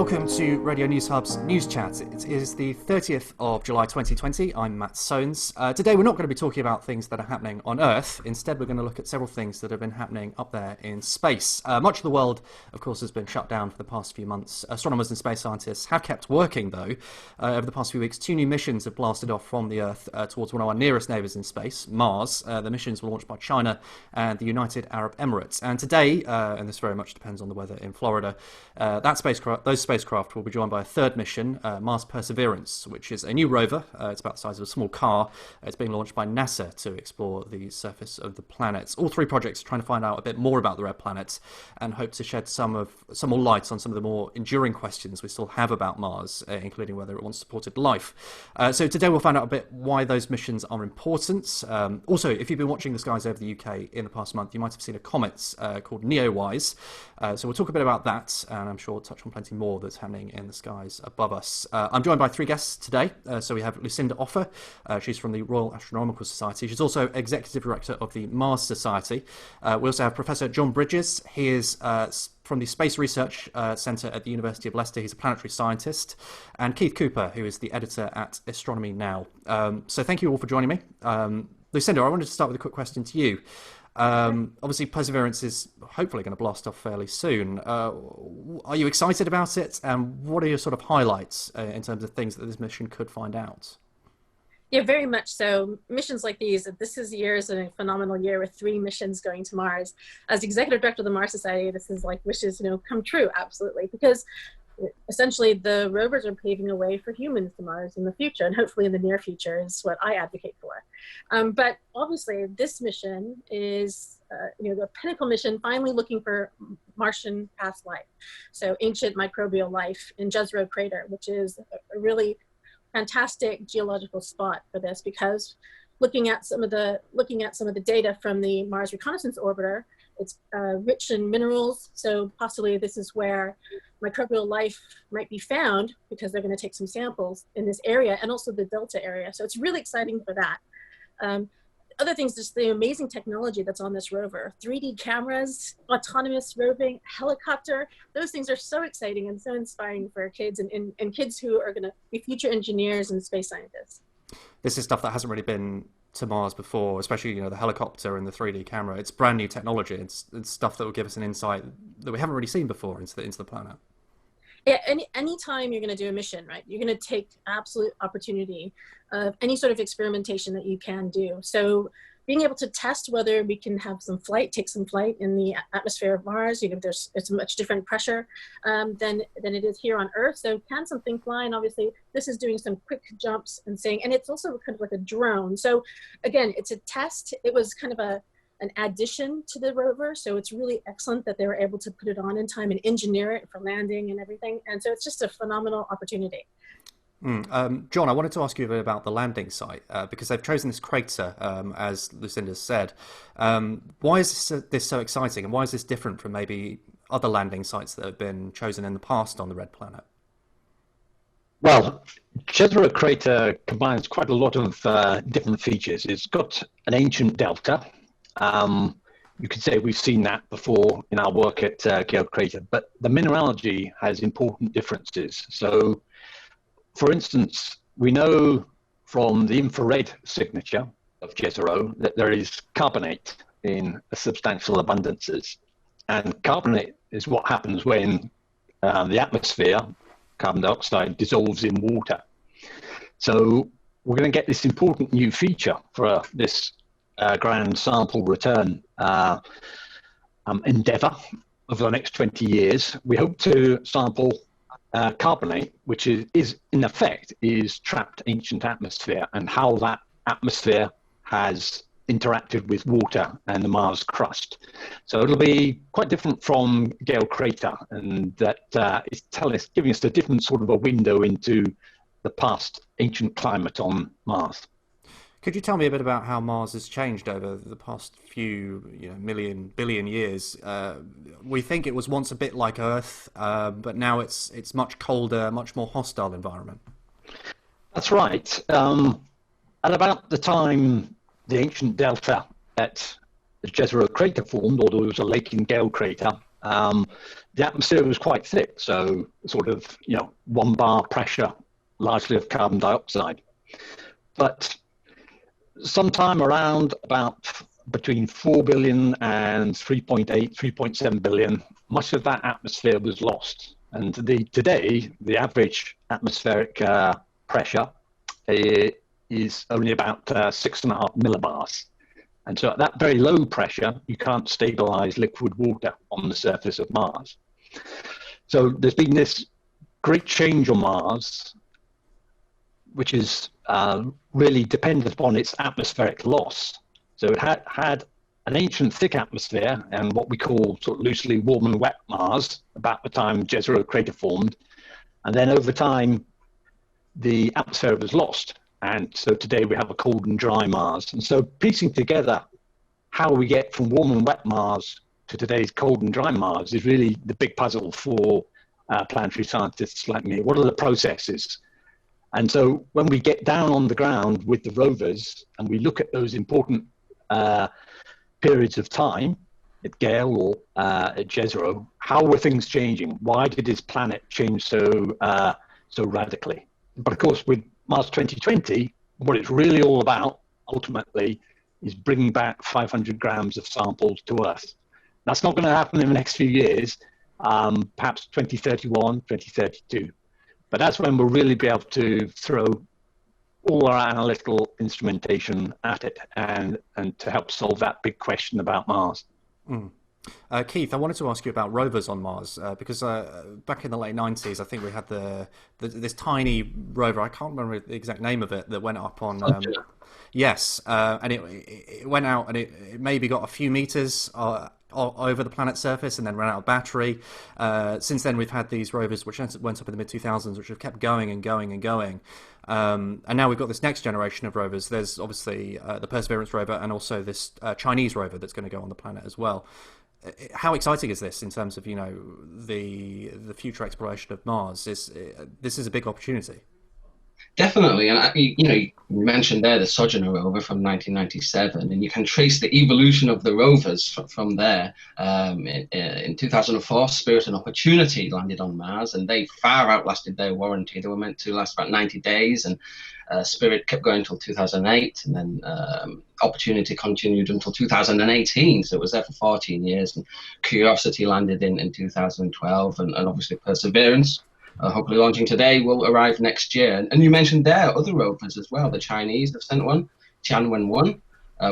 Welcome to Radio News Hub's News Chat. It is the 30th of July 2020. I'm Matt Soanes. Today we're not going to be talking about things that are happening on Earth. Instead, we're going to look at several things that have been happening up there in space. Much of the world, of course, has been shut down for the past few months. Astronomers and space scientists have kept working, though. Over the past few weeks, 2 new missions have blasted off from the Earth towards one of our nearest neighbours in space, Mars. The missions were launched by China and the United Arab Emirates. And today, and this very much depends on the weather in Florida, those spacecraft will be joined by a third mission, Mars Perseverance, which is a new rover. It's about the size of a small car. It's being launched by NASA to explore the surface of the planet. All 3 projects are trying to find out a bit more about the red planet and hope to shed some more light on some of the more enduring questions we still have about Mars, including whether it once supported life. So today we'll find out a bit why those missions are important. Also, if you've been watching the skies over the UK in the past month, you might have seen a comet called NEOWISE. So we'll talk a bit about that, and I'm sure we'll touch on plenty more that's happening in the skies above us. I'm joined by 3 guests today. So we have Lucinda. She's from the Royal Astronomical Society. She's also Executive Director of the Mars Society. We also have Professor John Bridges. He is from the Space Research Centre at the University of Leicester. He's a planetary scientist. And Keith Cooper, who is the editor at Astronomy Now. So thank you all for joining me. Lucinda, I wanted to start with a quick question to you. Obviously, Perseverance is hopefully going to blast off fairly soon. Are you excited about it? And what are your sort of highlights in terms of things that this mission could find out? Yeah, very much so. Missions like these, this is a phenomenal year with 3 missions going to Mars. As Executive Director of the Mars Society, this is like wishes, come true, absolutely. Because essentially the rovers are paving a way for humans to Mars in the future, and hopefully in the near future is what I advocate for. But obviously this mission is the pinnacle mission, finally looking for Martian past life. So ancient microbial life in Jezero Crater, which is a really fantastic geological spot for this, because looking at some of the data from the Mars Reconnaissance Orbiter, it's rich in minerals, so possibly this is where microbial life might be found, because they're going to take some samples in this area and also the Delta area. So it's really exciting for that. Other things, just the amazing technology that's on this rover, 3D cameras, autonomous roving, helicopter, those things are so exciting and so inspiring for kids and kids who are going to be future engineers and space scientists. This is stuff that hasn't really been to Mars before, especially the helicopter and the 3D camera. It's brand new technology. It's stuff that will give us an insight that we haven't really seen before into the planet. Yeah, any time you're going to do a mission, right, you're going to take absolute opportunity of any sort of experimentation that you can do. So being able to test whether we can have take some flight in the atmosphere of Mars, it's much different pressure than it is here on Earth. So can something fly? And obviously this is doing some quick jumps and it's also kind of like a drone. So again, it's a test. It was kind of an addition to the rover. So it's really excellent that they were able to put it on in time and engineer it for landing and everything. And so it's just a phenomenal opportunity. John, I wanted to ask you a bit about the landing site, because they've chosen this crater, as Lucinda said. Why is this so exciting, and why is this different from maybe other landing sites that have been chosen in the past on the Red Planet? Well, Jezero Crater combines quite a lot of different features. It's got an ancient delta. You could say we've seen that before in our work at Gale Crater, but the mineralogy has important differences. So, for instance, we know from the infrared signature of Jezero that there is carbonate in substantial abundances. And carbonate is what happens when the atmosphere, carbon dioxide, dissolves in water. So we're going to get this important new feature for this grand sample return endeavour over the next 20 years. We hope to sample carbonate, which is in effect is trapped ancient atmosphere, and how that atmosphere has interacted with water and the Mars crust. So it'll be quite different from Gale Crater, and that is giving us a different sort of a window into the past ancient climate on Mars. Could you tell me a bit about how Mars has changed over the past few billion years? We think it was once a bit like Earth, but now it's much colder, much more hostile environment. That's right. At about the time the ancient delta at the Jezero Crater formed, or there was a lake in Gale Crater, the atmosphere was quite thick, so sort of, 1 bar pressure, largely of carbon dioxide. But sometime around about between 4 billion and 3.8, 3.7 billion, much of that atmosphere was lost. And today, the average atmospheric pressure is only about 6.5 millibars. And so at that very low pressure, you can't stabilize liquid water on the surface of Mars. So there's been this great change on Mars, which is really dependent upon its atmospheric loss. So it had an ancient thick atmosphere and what we call sort of loosely warm and wet Mars about the time Jezero crater formed. And then over time, the atmosphere was lost. And so today we have a cold and dry Mars. And so piecing together how we get from warm and wet Mars to today's cold and dry Mars is really the big puzzle for planetary scientists like me. What are the processes? And so when we get down on the ground with the rovers and we look at those important periods of time at Gale or at Jezero, how were things changing? Why did this planet change so radically? But of course, with Mars 2020, what it's really all about, ultimately, is bringing back 500 grams of samples to Earth. That's not going to happen in the next few years, perhaps 2031, 2032. But that's when we'll really be able to throw all our analytical instrumentation at it and to help solve that big question about Mars. Mm. Keith, I wanted to ask you about rovers on Mars because back in the late 90s, I think we had this tiny rover. I can't remember the exact name of it that went up on. Yes, and it went out and it maybe got a few meters over the planet's surface and then ran out of battery. Since then, we've had these rovers which went up in the mid-2000s, which have kept going and going and going. And now we've got this next generation of rovers. There's obviously the Perseverance rover and also this Chinese rover that's going to go on the planet as well. How exciting is this in terms of the future exploration of Mars? This is a big opportunity. Definitely, and you mentioned there the Sojourner rover from 1997, and you can trace the evolution of the rovers from there. In 2004, Spirit and Opportunity landed on Mars, and they far outlasted their warranty. They were meant to last about 90 days, and Spirit kept going until 2008, and then Opportunity continued until 2018, so it was there for 14 years. And Curiosity landed in 2012, and obviously Perseverance, hopefully launching today, will arrive next year. And you mentioned there other rovers as well. The Chinese have sent one, Tianwen-1,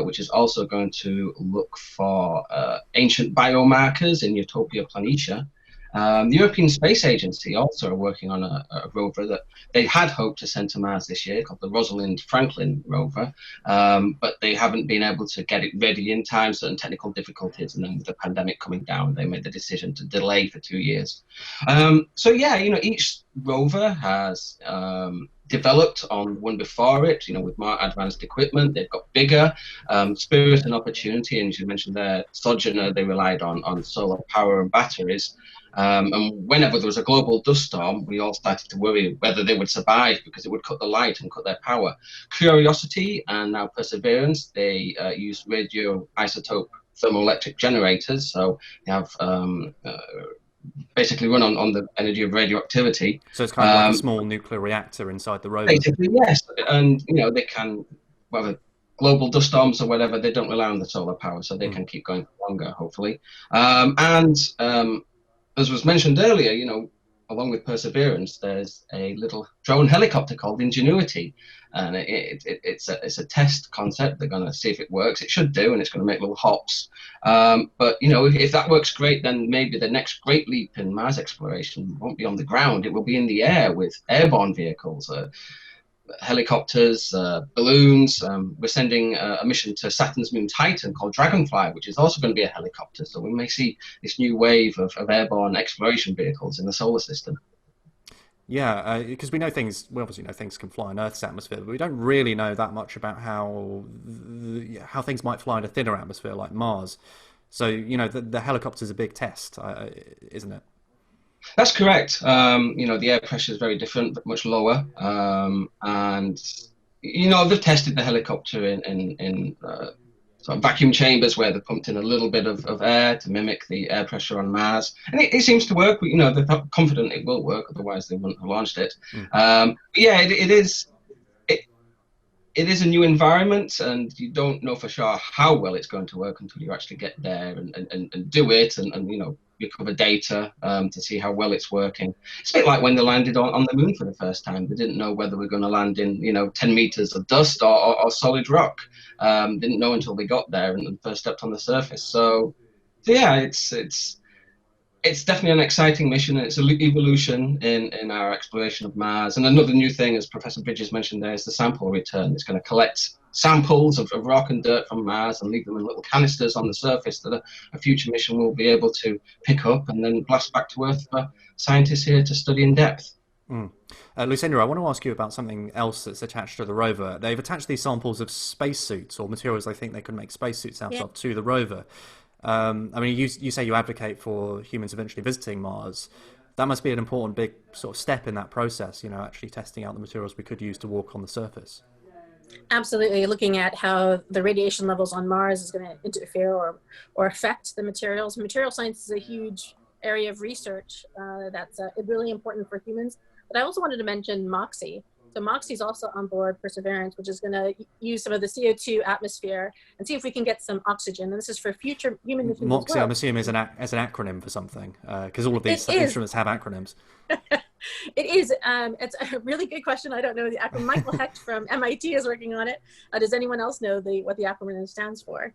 which is also going to look for ancient biomarkers in Utopia Planitia. The European Space Agency also are working on a rover that they had hoped to send to Mars this year, called the Rosalind Franklin rover, but they haven't been able to get it ready in time, certain technical difficulties, and then with the pandemic coming down, they made the decision to delay for 2 years. So yeah, each rover has developed on one before it, with more advanced equipment. They've got bigger. Spirit and Opportunity, and as you mentioned there, Sojourner, they relied on solar power and batteries. And whenever there was a global dust storm, we all started to worry whether they would survive because it would cut the light and cut their power. Curiosity and now Perseverance, they use radioisotope thermoelectric generators, so they have basically run on the energy of radioactivity. So it's kind of like a small nuclear reactor inside the rover. Basically, yes. And, they can, whether global dust storms or whatever, they don't rely on the solar power, so they can keep going for longer, hopefully. As was mentioned earlier, along with Perseverance, there's a little drone helicopter called Ingenuity, and it's a test concept. They're going to see if it works. It should do, and it's going to make little hops. But if that works great, then maybe the next great leap in Mars exploration won't be on the ground. It will be in the air with airborne vehicles. Helicopters, balloons. We're sending a mission to Saturn's moon Titan called Dragonfly, which is also going to be a helicopter. So we may see this new wave of airborne exploration vehicles in the solar system. Yeah, because we obviously know things can fly in Earth's atmosphere, but we don't really know that much about how things might fly in a thinner atmosphere like Mars. So, the helicopter's a big test, isn't it? That's correct. The air pressure is very different, but much lower. And they've tested the helicopter in sort of vacuum chambers where they pumped in a little bit of air to mimic the air pressure on Mars, and it seems to work. You know, they're confident it will work, otherwise they wouldn't have launched it. But yeah, it is a new environment, and you don't know for sure how well it's going to work until you actually get there and do it, and you know, recover data to see how well it's working. It's a bit like when they landed on the moon for the first time. They didn't know whether we're going to land in, you know, 10 meters of dust or solid rock. Didn't know until they got there and first stepped on the surface. So yeah, it's definitely an exciting mission, and it's an evolution in our exploration of Mars. And another new thing, as Professor Bridges mentioned there, is the sample return. It's going to collect samples of rock and dirt from Mars and leave them in little canisters on the surface that a future mission will be able to pick up and then blast back to Earth for scientists here to study in depth. Lucinda, I want to ask you about something else that's attached to the rover. They've attached these samples of spacesuits or materials they think they can make spacesuits out of to the rover. I mean, you say you advocate for humans eventually visiting Mars. That must be an important big sort of step in that process, you know, actually testing out the materials we could use to walk on the surface. Absolutely, looking at how the radiation levels on Mars is going to interfere or affect the materials. Material science is a huge area of research that's really important for humans. But I also wanted to mention Moxie. So Moxie is also on board Perseverance, which is going to use some of the CO2 atmosphere and see if we can get some oxygen. And this is for future human missions. Moxie, as well. I'm assuming, is an acronym for something, because all of these instruments have acronyms. It is. It's a really good question. I don't know the acronym. Michael Hecht from MIT is working on it. Does anyone else know what the acronym stands for?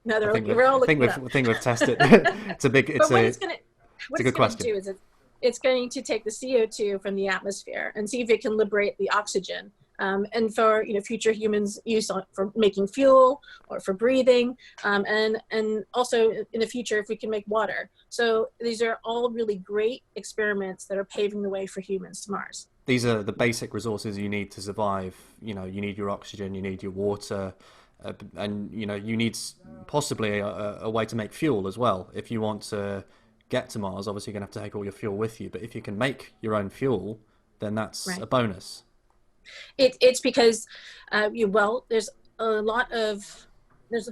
No, we're all looking it up. I think we've tested. It's a good question. It's going to take the CO2 from the atmosphere and see if it can liberate the oxygen, and for future humans use for making fuel or for breathing, and also in the future if we can make water. So these are all really great experiments that are paving the way for humans to Mars. These are the basic resources you need to survive. You need your oxygen, you need your water, and you need possibly a way to make fuel as well. If you want to get to Mars, obviously you're going to have to take all your fuel with you, but if you can make your own fuel, then that's a bonus. It's because there's a lot of mass.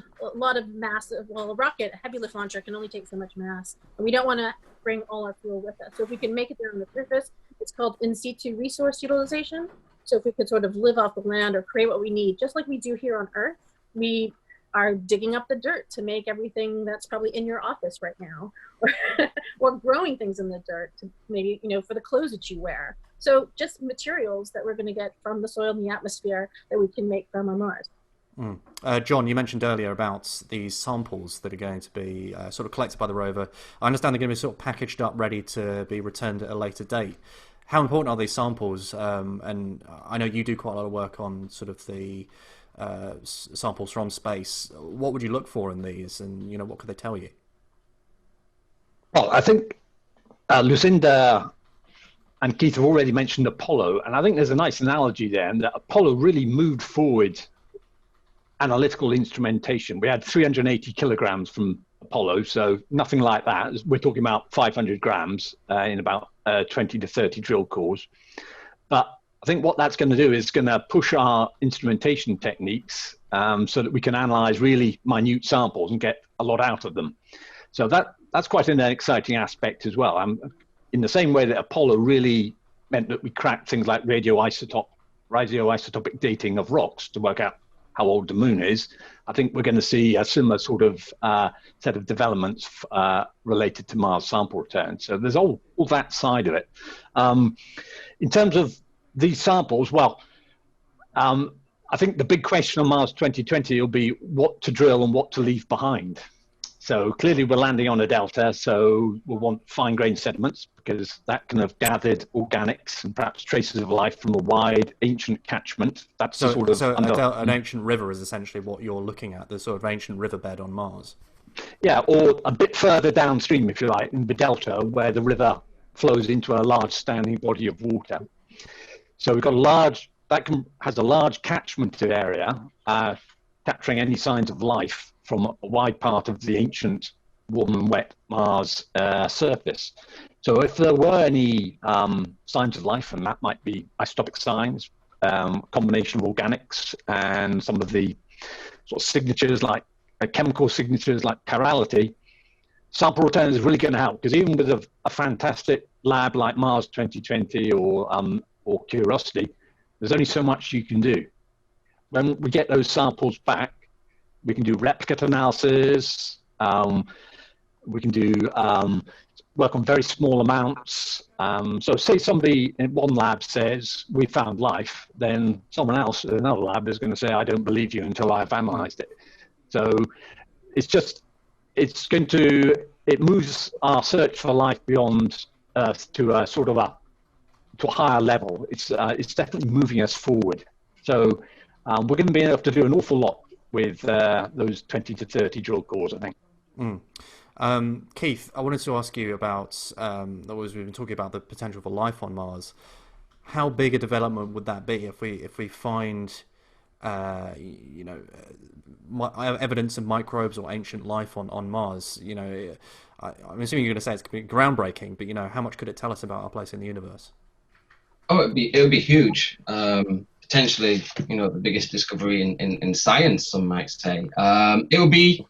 Well, a heavy lift launcher can only take so much mass, and we don't want to bring all our fuel with us. So if we can make it there on the surface, it's called in situ resource utilization. So if we could sort of live off the land or create what we need, just like we do here on Earth, we are digging up the dirt to make everything that's probably in your office right now, or growing things in the dirt to maybe, for the clothes that you wear. So just materials that we're going to get from the soil and the atmosphere that we can make from on Mars. John, you mentioned earlier about these samples that are going to be sort of collected by the rover. I understand they're going to be sort of packaged up, ready to be returned at a later date. How important are these samples? And I know you do quite a lot of work on sort of the samples from space. What would you look for in these, and what could they tell you? Well, I think Lucinda and Keith have already mentioned Apollo, and I think there's a nice analogy there, and that Apollo really moved forward analytical instrumentation. We had 380 kilograms from Apollo, so nothing like that. We're talking about 500 grams in about 20 to 30 drill cores. But I think what that's going to do is going to push our instrumentation techniques so that we can analyze really minute samples and get a lot out of them. So that's quite an exciting aspect as well. In the same way that Apollo really meant that we cracked things like radioisotopic dating of rocks to work out how old the moon is, I think we're going to see a similar sort of set of developments related to Mars sample return. So there's all that side of it. In terms of these samples, I think the big question on Mars 2020 will be what to drill and what to leave behind. So clearly we're landing on a delta, so we'll want fine-grained sediments because that can have gathered organics and perhaps traces of life from a wide ancient catchment. That's an ancient river is essentially what you're looking at, the sort of ancient riverbed on Mars. Yeah, or a bit further downstream, if you like, in the delta, where the river flows into a large standing body of water. So we've got has a large catchment area, capturing any signs of life from a wide part of the ancient warm and wet Mars surface. So if there were any signs of life, and that might be isotopic signs, combination of organics and some of the sort of signatures like chemical signatures like chirality, sample return is really going to help, because even with a fantastic lab like Mars 2020 or Curiosity, there's only so much you can do. When we get those samples back, we can do replicate analysis. We can do work on very small amounts. So say somebody in one lab says we found life, then someone else in another lab is going to say, I don't believe you until I've analyzed it. So it moves our search for life beyond Earth to a sort of to a higher level. It's definitely moving us forward. So we're going to be able to do an awful lot with those 20 to 30 drill cores, I think. Keith, I wanted to ask you about, we've been talking about the potential for life on Mars. How big a development would that be if we find, evidence of microbes or ancient life on Mars? I'm assuming you're going to say it's going to be groundbreaking, but how much could it tell us about our place in the universe? Oh, it would be huge. Potentially, the biggest discovery in science, some might say. It would be,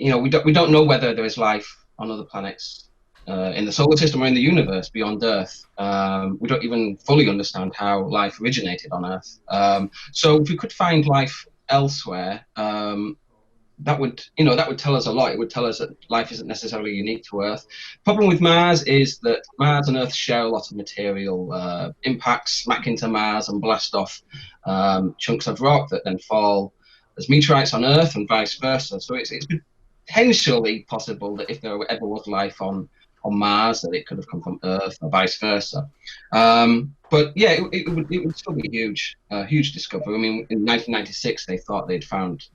we don't know whether there is life on other planets in the solar system or in the universe beyond Earth. We don't even fully understand how life originated on Earth. So if we could find life elsewhere, that would tell us a lot. It would tell us that life isn't necessarily unique to Earth. Problem with Mars is that Mars and Earth share a lot of material impacts, smack into Mars and blast off chunks of rock that then fall as meteorites on Earth and vice versa. So it's potentially possible that if there ever was life on Mars, that it could have come from Earth or vice versa. But yeah, it would still be a huge discovery. I mean, in 1996, they thought they'd found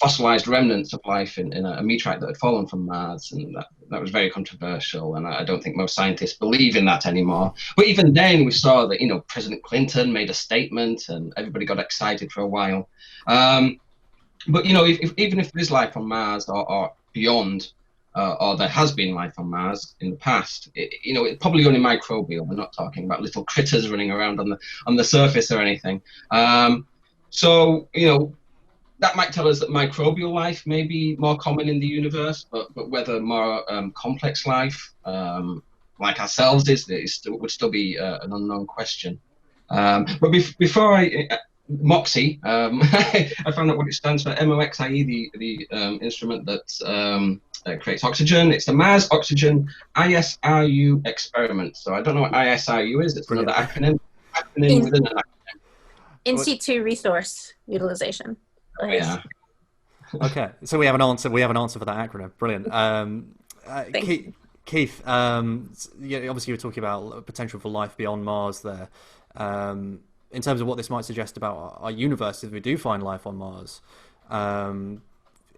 fossilized remnants of life in a meteorite that had fallen from Mars, and that was very controversial, and I don't think most scientists believe in that anymore. But even then, we saw that President Clinton made a statement, and everybody got excited for a while. But even if there is life on Mars or beyond, or there has been life on Mars in the past, it's probably only microbial. We're not talking about little critters running around on the surface or anything. So that might tell us that microbial life may be more common in the universe, but whether more complex life, like ourselves, would still be an unknown question. But before Moxie, I found out what it stands for. MOXIE, the instrument that creates oxygen. It's the Mars Oxygen ISRU experiment. So I don't know what ISRU is. It's another acronym within an acronym. In situ resource utilization. Oh, yeah. Okay, so we have an answer. We have an answer for that acronym. Brilliant. Keith, obviously you were talking about potential for life beyond Mars there. In terms of what this might suggest about our universe, if we do find life on Mars,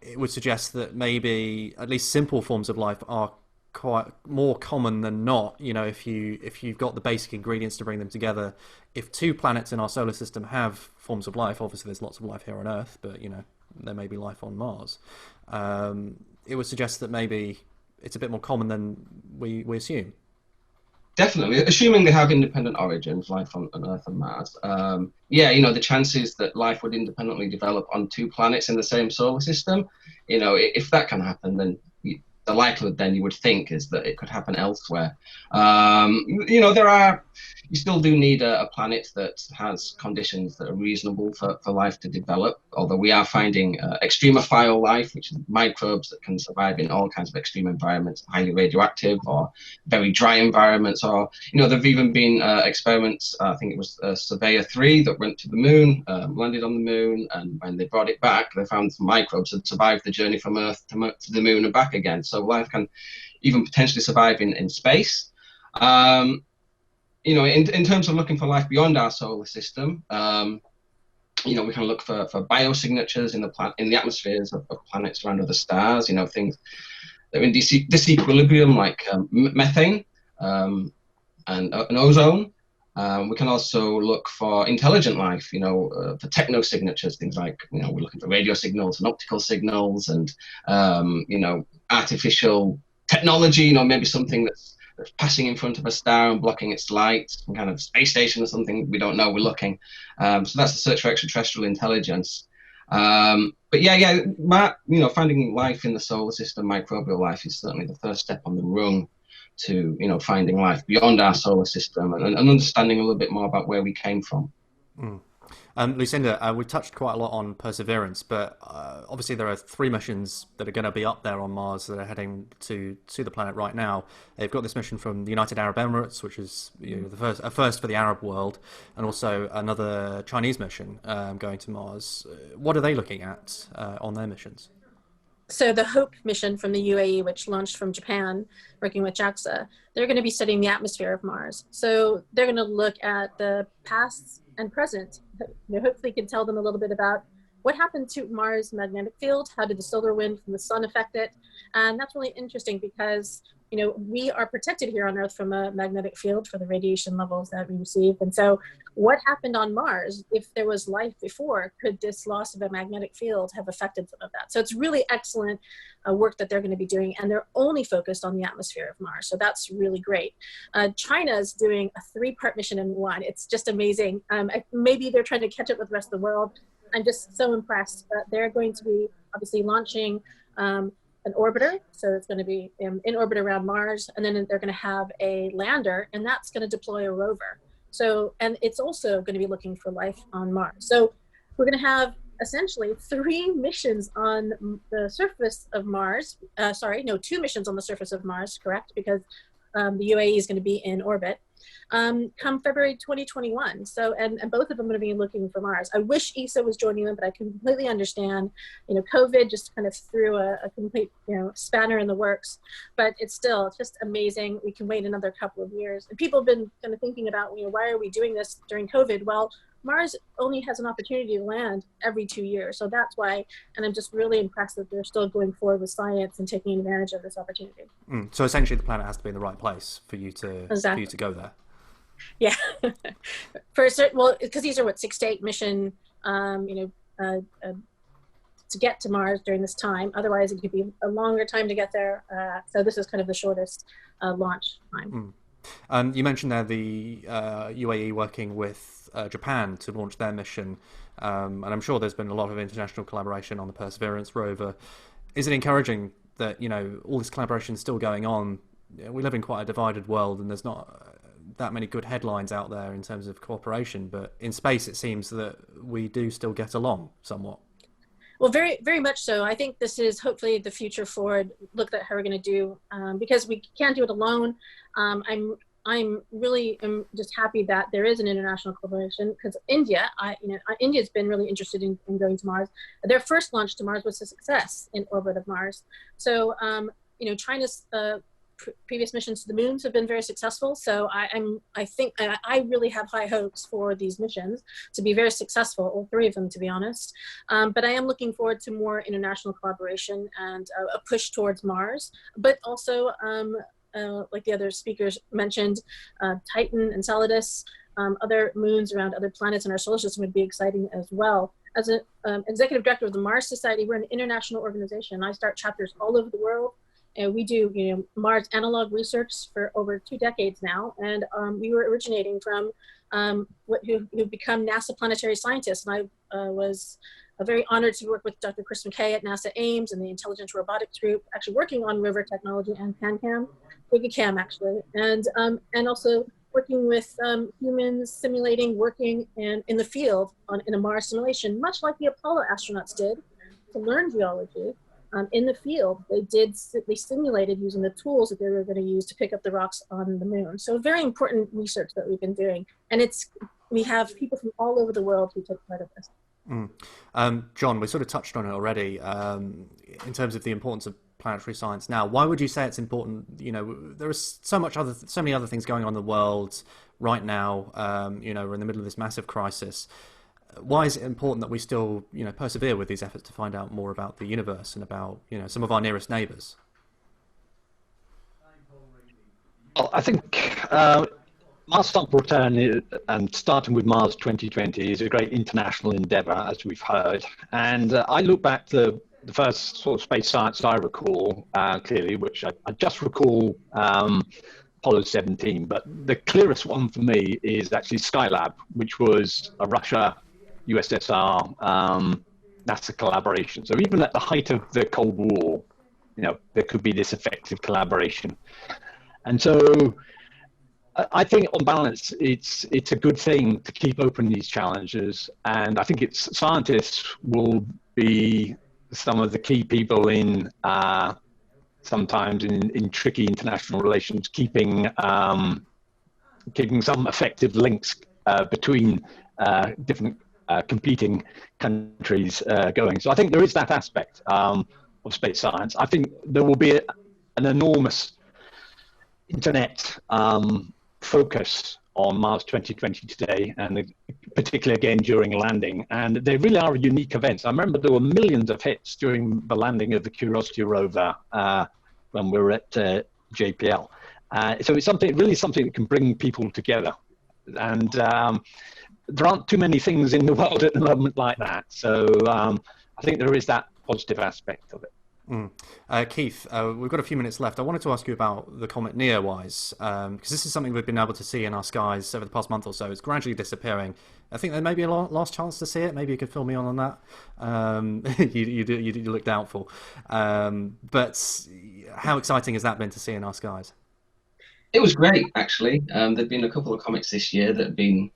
it would suggest that maybe at least simple forms of life are quite more common than not. If you've got the basic ingredients to bring them together, if two planets in our solar system have forms of life, obviously there's lots of life here on Earth, but there may be life on Mars. It would suggest that maybe it's a bit more common than we assume. Definitely, assuming they have independent origins, life on Earth and Mars. The chances that life would independently develop on two planets in the same solar system, if that can happen, then the likelihood then you would think is that it could happen elsewhere. You still do need a planet that has conditions that are reasonable for life to develop, although we are finding extremophile life, which is microbes that can survive in all kinds of extreme environments, highly radioactive or very dry environments, or, there've even been experiments, I think it was Surveyor 3 that went to the moon, landed on the moon, and when they brought it back, they found some microbes that survived the journey from Earth to the moon and back again. So life can even potentially survive in space. In terms of looking for life beyond our solar system, we can look for biosignatures in the atmospheres of planets around other stars. Things that are in disequilibrium, like methane and ozone. We can also look for intelligent life. For technosignatures, things like we're looking for radio signals and optical signals, and artificial technology. Maybe something that's passing in front of a star and blocking its light, some kind of space station or something, we don't know, we're looking. So that's the search for extraterrestrial intelligence. But finding life in the solar system, microbial life, is certainly the first step on the rung to, finding life beyond our solar system and understanding a little bit more about where we came from. Mm. Lucinda, we touched quite a lot on Perseverance, but obviously there are 3 missions that are going to be up there on Mars that are heading to the planet right now. They've got this mission from the United Arab Emirates, which is a first for the Arab world, and also another Chinese mission going to Mars. What are they looking at on their missions? So the HOPE mission from the UAE, which launched from Japan, working with JAXA, they're going to be studying the atmosphere of Mars. So they're going to look at the past and present. Hopefully can tell them a little bit about what happened to Mars' magnetic field, how did the solar wind from the sun affect it, and that's really interesting because we are protected here on Earth from a magnetic field for the radiation levels that we receive. And so what happened on Mars, if there was life before, could this loss of a magnetic field have affected some of that? So it's really excellent work that they're going to be doing, and they're only focused on the atmosphere of Mars. So that's really great. China's doing a 3-part mission in one. It's just amazing. Maybe they're trying to catch up with the rest of the world. I'm just so impressed. But they're going to be obviously launching an orbiter, so it's going to be in orbit around Mars, and then they're going to have a lander, and that's going to deploy a rover. So, and it's also going to be looking for life on Mars. So we're going to have essentially 3 missions on the surface of Mars. 2 missions on the surface of Mars, correct? Because the UAE is going to be in orbit come February 2021. So, and both of them are going to be looking for Mars. I wish ESA was joining them, but I completely understand, COVID just kind of threw a complete, spanner in the works, but it's just amazing. We can wait another couple of years. And people have been kind of thinking about, why are we doing this during COVID? Well, Mars only has an opportunity to land every 2 years. So that's why, and I'm just really impressed that they're still going forward with science and taking advantage of this opportunity. So essentially the planet has to be in the right place for you to go there. Yeah, for a certain, because these are 6 to 8 mission, to get to Mars during this time. Otherwise, it could be a longer time to get there. So this is kind of the shortest launch time. You mentioned there the UAE working with Japan to launch their mission, and I'm sure there's been a lot of international collaboration on the Perseverance rover. Is it encouraging that all this collaboration is still going on? We live in quite a divided world, and there's not that many good headlines out there in terms of cooperation, but in space it seems that we do still get along somewhat. Well, very, very much so. I think this is hopefully the future forward look at how we're going to do, because we can't do it alone. I'm really just happy that there is an international collaboration, because India's been really interested in going to Mars. Their first launch to Mars was a success in orbit of Mars. So, China's previous missions to the moons have been very successful. So I think I really have high hopes for these missions to be very successful, all 3 of them, to be honest. But I am looking forward to more international collaboration and a push towards Mars, but also like the other speakers mentioned, Titan, Enceladus, other moons around other planets in our solar system would be exciting as well. As an executive director of the Mars Society, we're an international organization. I start chapters all over the world. And we do, Mars analog research for over 2 decades now. And we were originating from who've become NASA planetary scientists. And I was very honored to work with Dr. Chris McKay at NASA Ames and the Intelligent Robotics Group, actually working on rover technology and PanCam, GigaCam actually, and also working with humans simulating, working in the field in a Mars simulation, much like the Apollo astronauts did to learn geology. In the field, they simulated using the tools that they were going to use to pick up the rocks on the moon. So very important research that we've been doing. And we have people from all over the world who take part of this. John, we sort of touched on it already in terms of the importance of planetary science now. Why would you say it's important? There is so many other things going on in the world right now. We're in the middle of this massive crisis. Why is it important that we still, persevere with these efforts to find out more about the universe and about, some of our nearest neighbours? Well, I think Mars Sample Return and starting with Mars 2020 is a great international endeavour, as we've heard. And I look back to the first sort of space science I recall clearly, which I just recall Apollo 17. But the clearest one for me is actually Skylab, which was a Russia USSR NASA collaboration. So even at the height of the Cold War, there could be this effective collaboration. And so I think on balance, it's a good thing to keep open these challenges. And I think scientists will be some of the key people in sometimes in tricky international relations, keeping some effective links between different competing countries going. So I think there is that aspect of space science. I think there will be an enormous internet focus on Mars 2020 today, and particularly again during landing. And they really are unique events. I remember there were millions of hits during the landing of the Curiosity rover when we were at JPL. So it's really something that can bring people together. And there aren't too many things in the world at the moment like that. So I think there is that positive aspect of it. Keith, we've got a few minutes left. I wanted to ask you about the comet NEOWISE, because this is something we've been able to see in our skies over the past month or so. It's gradually disappearing. I think there may be a last chance to see it. Maybe you could fill me on that. You look doubtful. But how exciting has that been to see in our skies? It was great, actually. There've been a couple of comets this year that have been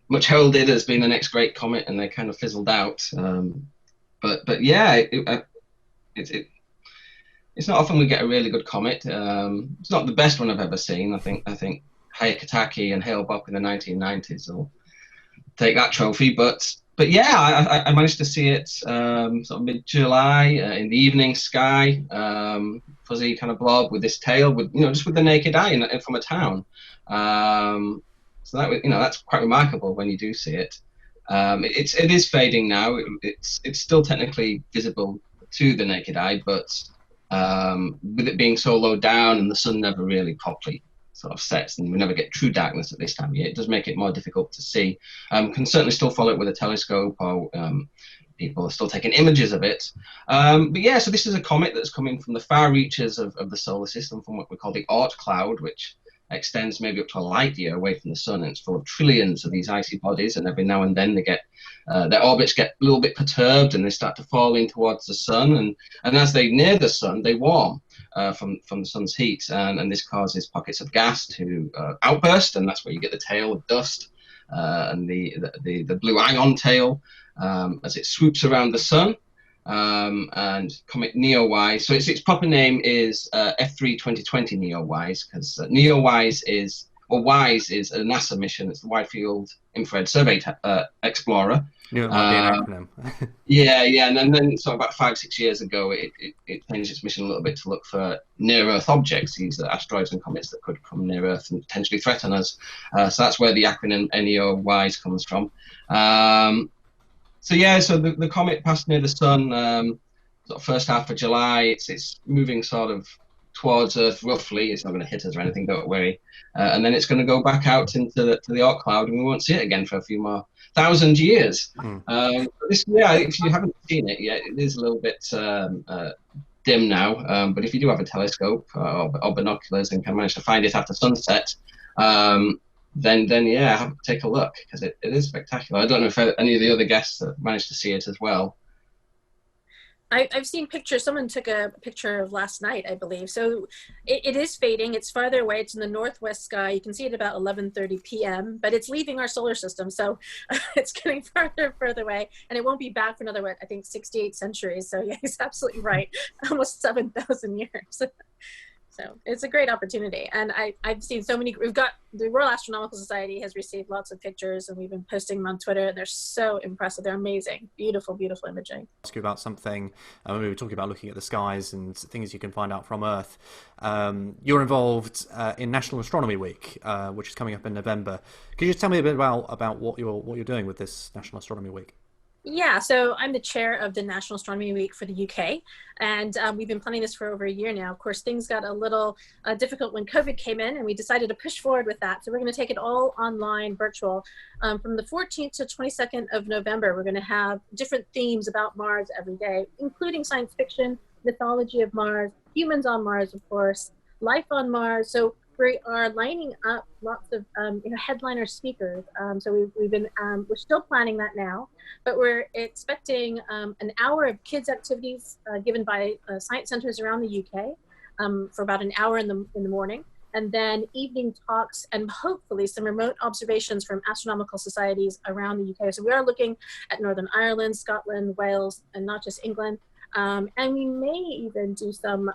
much heralded as being the next great comet, and they kind of fizzled out. But yeah, it's not often we get a really good comet. It's not the best one I've ever seen. I think Hyakutake and Hale-Bopp in the 1990s will take that trophy. But yeah, I managed to see it sort of mid-July in the evening sky, fuzzy kind of blob with this tail, with just with the naked eye and from a town. So that that's quite remarkable when you do see it. It is fading now. It's still technically visible to the naked eye, but with it being so low down and the sun never really properly sort of sets, and we never get true darkness at this time of year, it does make it more difficult to see. Can certainly still follow it with a telescope, or people are still taking images of it. But yeah, so this is a comet that's coming from the far reaches of the solar system, from what we call the Oort cloud, which extends maybe up to a light year away from the sun, and it's full of trillions of these icy bodies, and every now and then they get their orbits get a little bit perturbed and they start to fall in towards the sun, and as they near the sun they warm from the sun's heat, and this causes pockets of gas to outburst, and that's where you get the tail of dust and the blue ion tail as it swoops around the sun. And comet NEOWISE, so its proper name is F3 2020 NEOWISE, because NEOWISE is a NASA mission. It's the Wide Field Infrared Survey Explorer. Yeah, it might be an acronym. Yeah, and then so about 5-6 years ago, it changed its mission a little bit to look for near-Earth objects, these asteroids and comets that could come near Earth and potentially threaten us. So that's where the acronym NEOWISE comes from. So yeah, so the comet passed near the sun sort of first half of July. It's moving sort of towards Earth roughly. It's not going to hit us or anything, don't worry. And then it's going to go back out into the Oort cloud, and we won't see it again for a few more 1,000 years. If you haven't seen it yet, it is a little bit dim now. But if you do have a telescope or binoculars and can manage to find it after sunset, then yeah, take a look, because it is spectacular. I don't know if any of the other guests have managed to see it as well. I've seen pictures. Someone took a picture of last night, I believe. So it is fading. It's farther away. It's in the northwest sky. You can see it about 11:30 p.m., but it's leaving our solar system. So it's getting farther and further away, and it won't be back for another, I think, 68 centuries. So yeah, he's absolutely right. Almost 7,000 years. So it's a great opportunity. And I've seen so many, we've got, the Royal Astronomical Society has received lots of pictures, and we've been posting them on Twitter, and they're so impressive. They're amazing. Beautiful, beautiful imaging. Ask you about something, when we were talking about looking at the skies and things you can find out from Earth. You're involved in National Astronomy Week, which is coming up in November. Could you just tell me a bit about what you're doing with this National Astronomy Week? Yeah, so I'm the chair of the National Astronomy Week for the UK, and we've been planning this for over a year now. Of course, things got a little difficult when COVID came in, and we decided to push forward with that. So we're going to take it all online, virtual. From the 14th to 22nd of November, we're going to have different themes about Mars every day, including science fiction, mythology of Mars, humans on Mars, of course, life on Mars. So we are lining up lots of headliner speakers. So we're still planning that now, but we're expecting an hour of kids activities given by science centers around the UK for about an hour in the morning, and then evening talks and hopefully some remote observations from astronomical societies around the UK. So we are looking at Northern Ireland, Scotland, Wales, and not just England. And we may even do some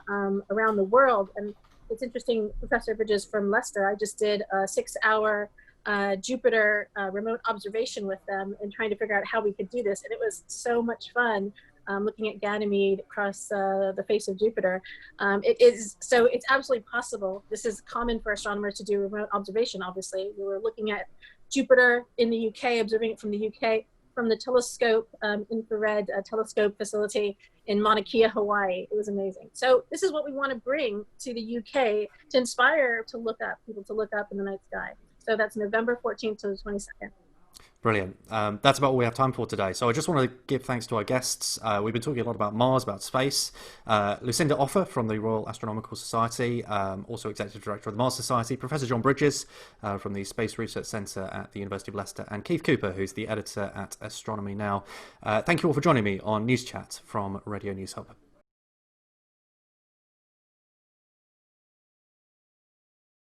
around the world. And it's interesting, Professor Bridges from Leicester, I just did a 6-hour Jupiter remote observation with them and trying to figure out how we could do this. And it was so much fun looking at Ganymede across the face of Jupiter. It's absolutely possible. This is common for astronomers to do remote observation, obviously. We were looking at Jupiter in the UK, observing it from the UK, from the telescope, infrared telescope facility in Mauna Kea, Hawaii. It was amazing. So this is what we want to bring to the UK to inspire people to look up in the night sky. So that's November 14th to the 22nd. Brilliant. That's about all we have time for today. So I just want to give thanks to our guests. We've been talking a lot about Mars, about space. Lucinda Offer from the Royal Astronomical Society, also Executive Director of the Mars Society, Professor John Bridges from the Space Research Centre at the University of Leicester, and Keith Cooper, who's the editor at Astronomy Now. Thank you all for joining me on News Chat from Radio News Hub.